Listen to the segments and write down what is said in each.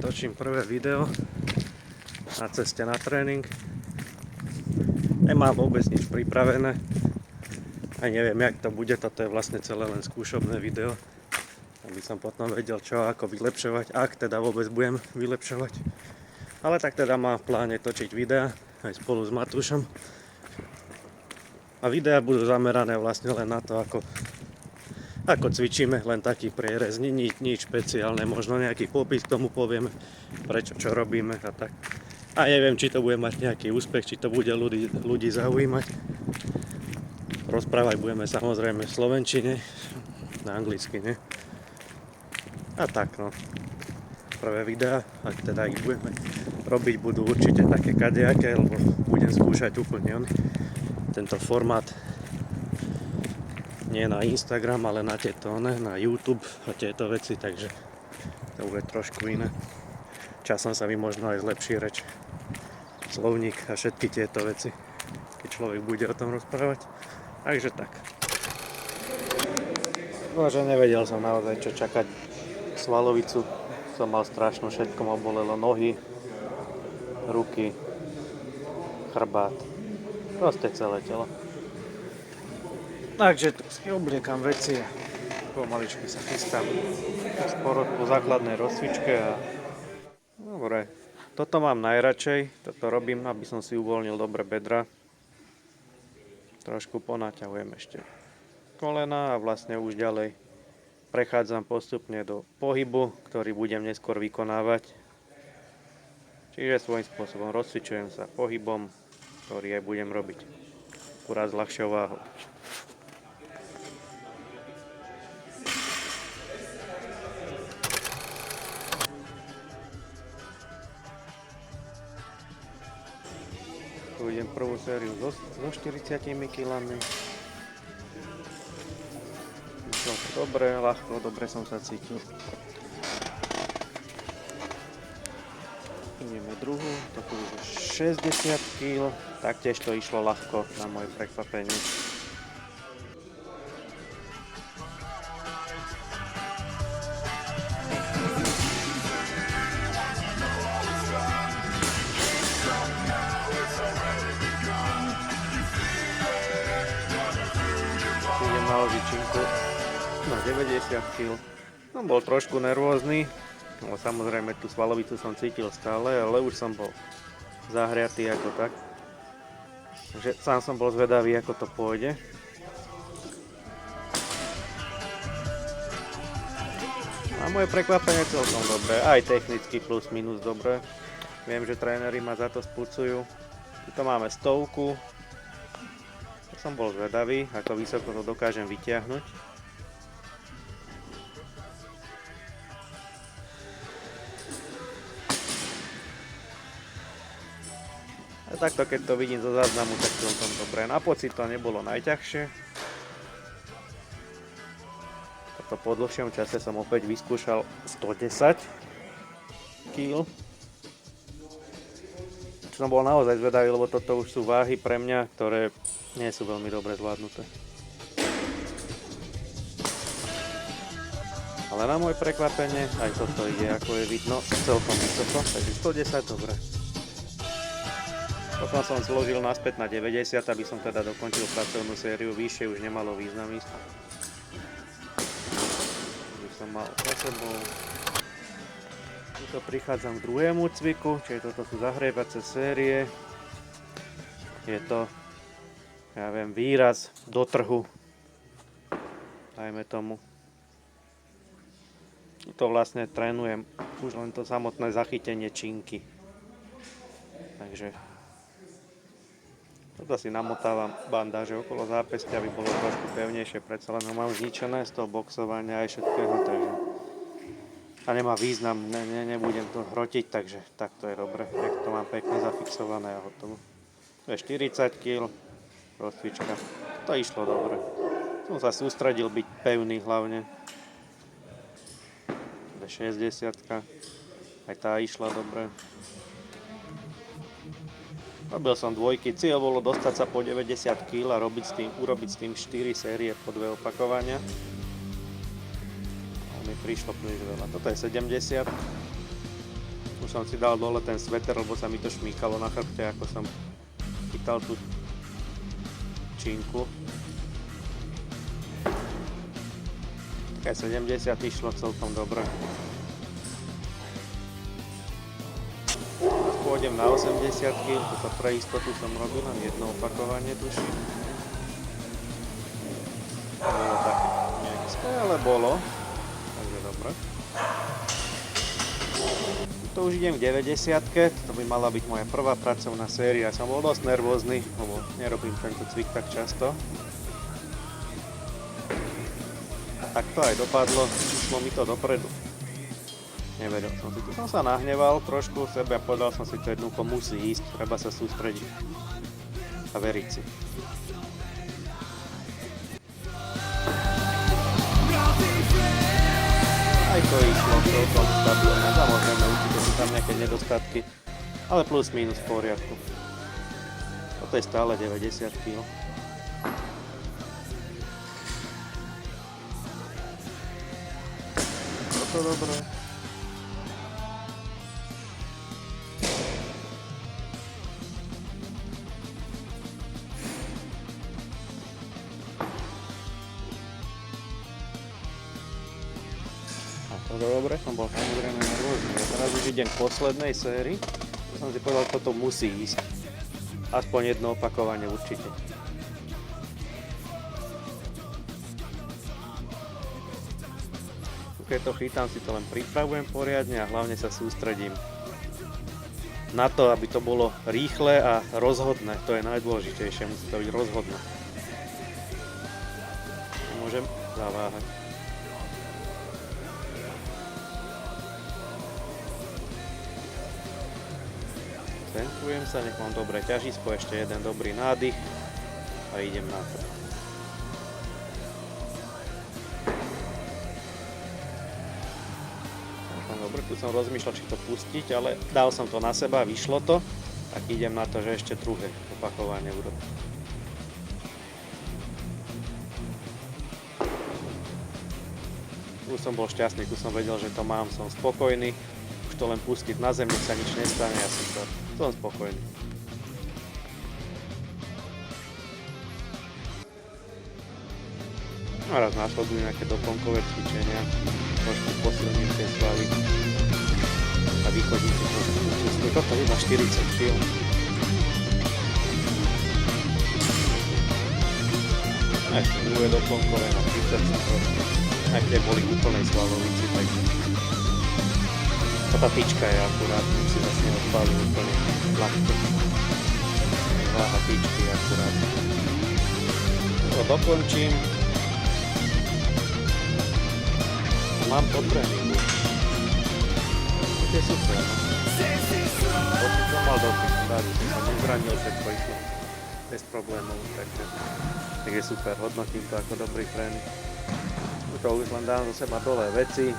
točím prvé video na ceste na tréning. Nemám vôbec nič pripravené. Aj neviem, jak to bude. Toto je vlastne celé len skúšobné video, aby som potom vedel, čo ako vylepšovať, ak teda vôbec budem vylepšovať. Ale tak teda mám v pláne točiť videá aj spolu s Matúšom. A videá budú zamerané vlastne len na to, ako cvičíme, len taký prierez, nič špeciálne, možno nejaký popis k tomu povieme, prečo, čo robíme a tak. A neviem, či to bude mať nejaký úspech, či to bude ľudí zaujímať. Rozprávať budeme samozrejme v slovenčine, na anglicky, ne? A tak no, prvé videá, ak teda ich budeme robiť, budú určite také kadejaké, lebo budem skúšať úplne tento formát nie na Instagram, ale na na YouTube a tieto veci, takže to bude trošku iné. Časom sa mi možno aj zlepší reč, slovník a všetky tieto veci, keď človek bude o tom rozprávať. Takže tak. Bože, nevedel som naozaj, čo čakať. Svalovicu som mal strašnú, všetko ma bolelo, nohy, ruky, chrbát, proste celé telo. Takže tu si obliekam veci a pomaličky sa chystám po základnej rozcvičke a dobre, toto mám najradšej, toto robím, aby som si uvoľnil dobre bedra. Trošku ponaťahujem ešte kolena a vlastne už ďalej prechádzam postupne do pohybu, ktorý budem neskôr vykonávať. Čiže svojím spôsobom rozcvičujem sa pohybom, ktorý aj budem robiť akurát s ľahšou váhou. Tu idem prvú sériu so 40 kg. Išlo to dobre, ľahko, dobre som sa cítil. Ideme druhú, toto už je 60 kg, taktiež to išlo ľahko na moje prekvapenie. Idem na ožičinku na 90 kg. No, bol trošku nervózny, no, samozrejme tú svalovicu som cítil stále, ale už som bol zahriatý ako tak. Takže sám som bol zvedavý, ako to pôjde. A moje prekvapenie celkom dobré, aj technicky plus minus dobré. Viem, že tréneri ma za to spúcujú. Tu máme 100. Som bol zvedavý, ako vysoko to dokážem vytiahnuť. A takto, keď to vidím zo záznamu, tak celkom dobré. Na pocit to nebolo najťažšie. Toto po dlhšom čase som opäť vyskúšal 110 kg. Som bol naozaj zvedavý, lebo toto už sú váhy pre mňa, ktoré nie sú veľmi dobre zvládnuté. Ale na moje prekvapenie aj toto ide, ako je vidno, celkom vysoko, takže 110 dobre. Potom som zložil naspäť na 90, aby som teda dokončil pracovnú sériu, vyššie už nemalo význam ísť. Už som mal za sebou. Tuto prichádzam k druhému cviku, čiže toto sú zahrievace série. Je to, ja viem, výraz do trhu, dajme tomu. To vlastne trénujem už len to samotné zachytenie činky. Takže toto si namotávam bandáže okolo zápestia, aby bolo trošku pevnejšie, predsa len ho mám zničené z toho boxovania aj všetkého, takže a nemá význam, nebudem to hrotiť, takže takto je dobre, jak to mám pekne zafixované a hotovo. To je 40 kg, rozcvička, to išlo dobre. Som sa sústredil byť pevný hlavne. To je 60, aj tá išla dobre. Robil som dvojky, cieľ bolo dostať sa po 90 kg a urobiť s tým 4 série po 2 opakovania. Mi prišlo príliš veľa. Toto je 70. Už som si dal dole ten sveter, lebo sa mi to šmýkalo na chrbte, ako som chytal tú činku. Také 70 išlo celkom dobre. Pôjdem na 80-ky, toto pre istotu som robil len jedno opakovanie, tuším. Bolo také neexpé, ale bolo. Takže dobre. To už idem k 90-ke, to by mala byť moja prvá pracovná séria. Som bol dosť nervózny, lebo nerobím tento cvik tak často. A tak to aj dopadlo, išlo mi to dopredu. Nevedel som si, tu som sa nahneval trošku v sebe a povedal som si, to jednoducho musí ísť, treba sa sústrediť a veriť si. Aj to išlo celkom stabilne, samozrejme určite sú tam nejaké nedostatky, ale plus minus v poriadku. Toto je stále 90 kg. Toto dobré. Dobre, som bol samozrejme nervózny. Ja teraz už idem k poslednej sérii. Som si povedal, že toto musí ísť. Aspoň jedno opakovanie určite. Keď to chytám, si to len pripravujem poriadne a hlavne sa sústredím na to, aby to bolo rýchle a rozhodné. To je najdôležitejšie, musí to byť rozhodné. Nemôžem zaváhať. Centrujem sa, nech mám dobré ťažisko, ešte jeden dobrý nádych a idem na to. Dobre, tu som rozmýšľal, či to pustiť, ale dal som to na seba, vyšlo to, tak idem na to, že ešte druhé opakovanie urobím. Tu som bol šťastný, tu som vedel, že to mám, som spokojný. Už to len pustiť na zem, nech sa nič nestane, ja som spokojný. A raz následujú nejaké doplnkové cvičenia, trošku posilním tie svaly a vychodím si trošku účastný. Toto je na 40 kg. A ešte druhé doplnkové na 30 kg. Aj tie boli úplnej svalovici, takže tá tyčka je akurát, už si zase neodpálil úplne ľahko. Váha tyčky je akurát. To dokončím. Mám po tréningu. To je super, no. Pocit som mal dobrý, rádi som sa nezranil, všetko išlo bez problémov, takže super, hodnotím to ako dobrý tréning. To už len dám zo seba dole veci,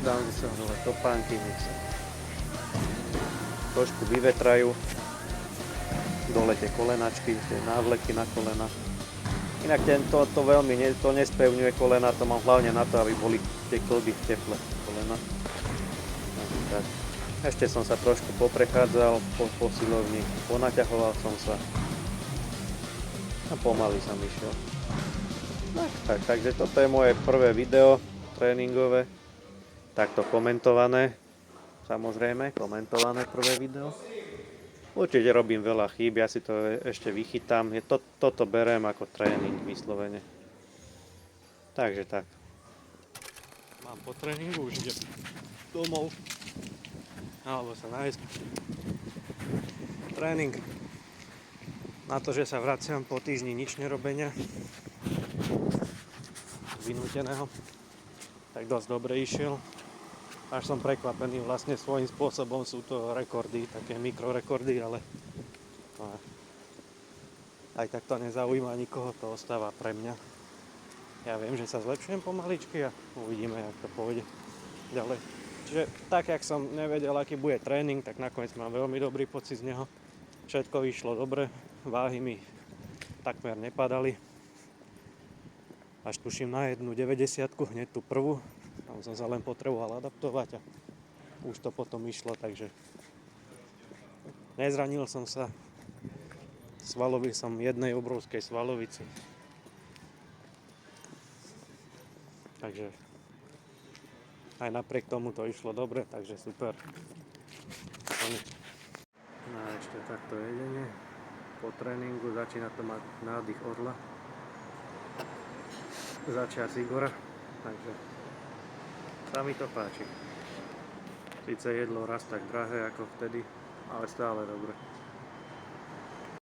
dám zo seba dole topánky, nech sa trošku vyvetrajú, dole tie kolenačky, tie návleky na kolena. Inak to veľmi to nespevňuje kolena, to mám hlavne na to, aby boli tie klby v teple kolena. Tak. Ešte som sa trošku poprechádzal po silovni, ponaťahoval som sa a pomaly som išiel. Takže toto je moje prvé video tréningové, takto komentované, samozrejme, komentované prvé video. Určite robím veľa chýb, ja si to ešte vychytám, toto beriem ako tréning vyslovene. Takže tak. Mám po tréningu, už idem domov, alebo sa nájsť. Tréning na to, že sa vraciam po týždni nič nerobenia. Vynúteného, tak dosť dobre išiel. Až som prekvapený, vlastne svojím spôsobom sú to rekordy, také mikrorekordy, ale aj tak to nezaujíma nikoho, to ostáva pre mňa. Ja viem, že sa zlepšujem pomaličky a uvidíme, jak to pôjde ďalej. Čiže tak, jak som nevedel, aký bude tréning, tak nakoniec mám veľmi dobrý pocit z neho. Všetko vyšlo dobre, váhy mi takmer nepadali. Až tuším na jednu 90-ku, hneď tú prvú. Tam som sa len potreboval adaptovať a už to potom išlo, takže nezranil som sa. Svalovi som jednej obrovskej svalovici. Takže aj napriek tomu to išlo dobre, takže super. No a ešte takto jedenie. Po tréningu začína to mať nádych orla. Začias Igora, takže sa mi to páči. Sice jedlo raz tak drahé ako vtedy, ale stále dobre.